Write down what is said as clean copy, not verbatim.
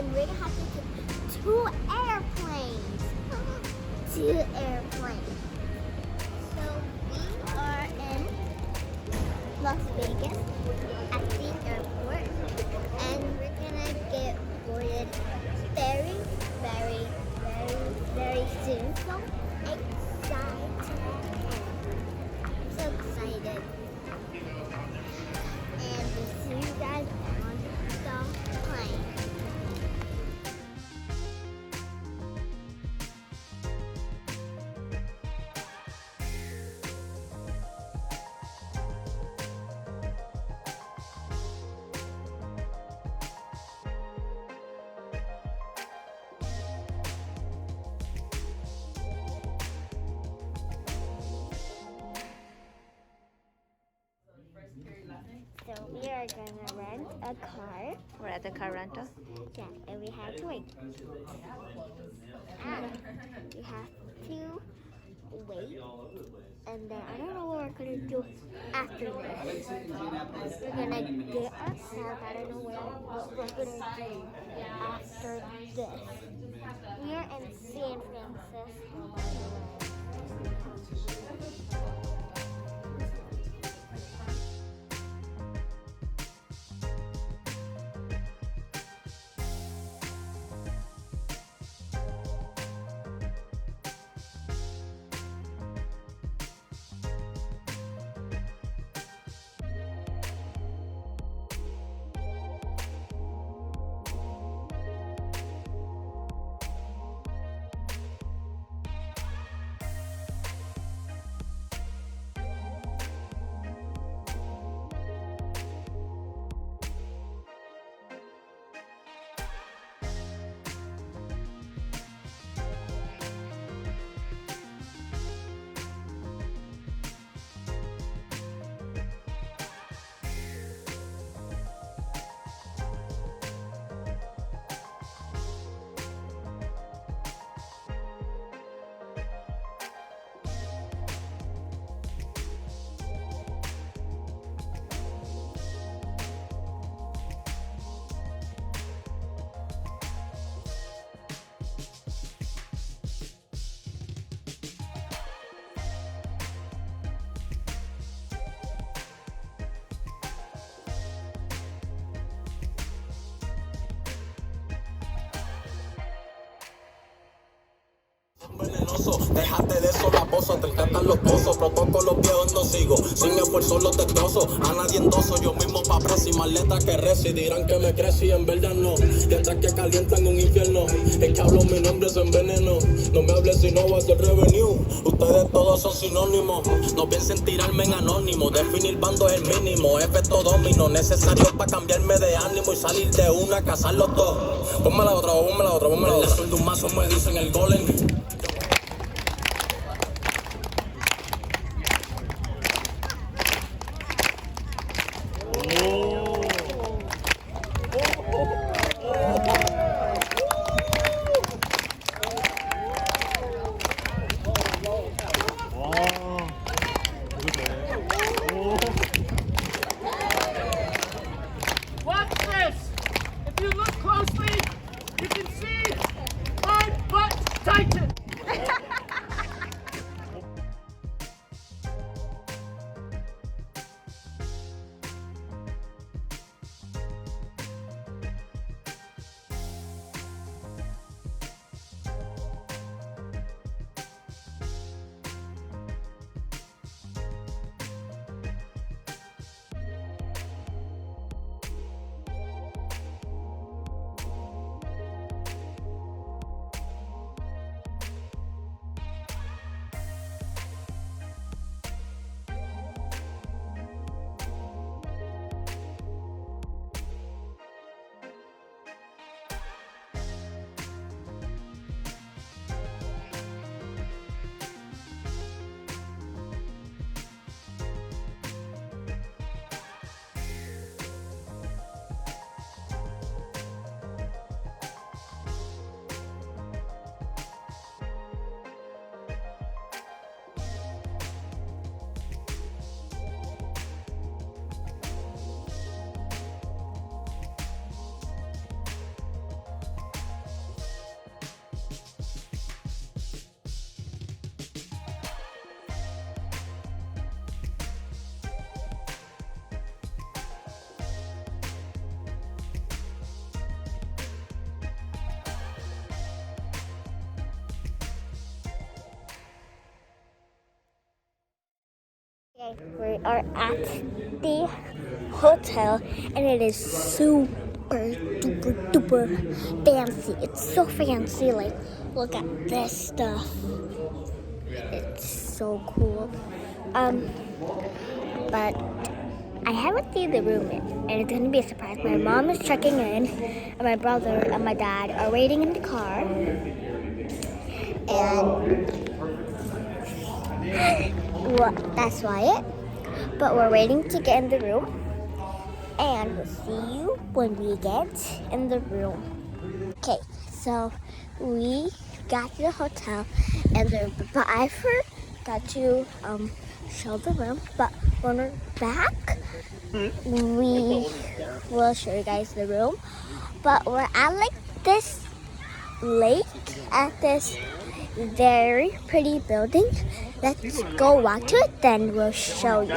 and we're gonna have to take 2 airplanes. 2 airplanes. So we are in Las Vegas at the airport, and we're gonna get boarded very, very, very, very soon. So excited! So excited! And we'll see you guys on the plane. So we are gonna rent a car. We're at the car rental. Yeah, and we have to wait. And we have to wait. And then I don't know what we're gonna do after this. We're gonna get our cab. I don't know what we're gonna do after this. We are in San Francisco, by the way. Venenoso, déjate de eso, la pozo, te encantan los pozos, protocolos viejos no sigo, sin esfuerzo los destrozo, a nadie endoso, yo mismo pa' presi, más letra que reci, dirán que me crecí, y en verdad no, mientras que calientan un infierno, es que hablo mi nombre se enveneno, no me hables si no va a ser revenue, ustedes todos son sinónimos, no piensen tirarme en anónimo, definir bando es el mínimo, efecto domino, necesario para cambiarme de ánimo y salir de una, cazar los dos, ponme la otra, ponme la otra, ponme la otra, el de un mazo me dicen el golem. Watch this! If you look closely, you can see my butt tighten. Okay, we are at the hotel and it is super duper fancy. It's so fancy. Like, look at this stuff. It's so cool. But I haven't seen the room yet, and it's gonna be a surprise. My mom is checking in, and my brother and my dad are waiting in the car. And well, that's why it. But we're waiting to get in the room, and we'll see you when we get in the room. Okay, so we got to the hotel, and but I forgot to show the room. But when we're back, we will show you guys the room. But we're at like this lake at this very pretty building. Let's go walk to it, then we'll show you.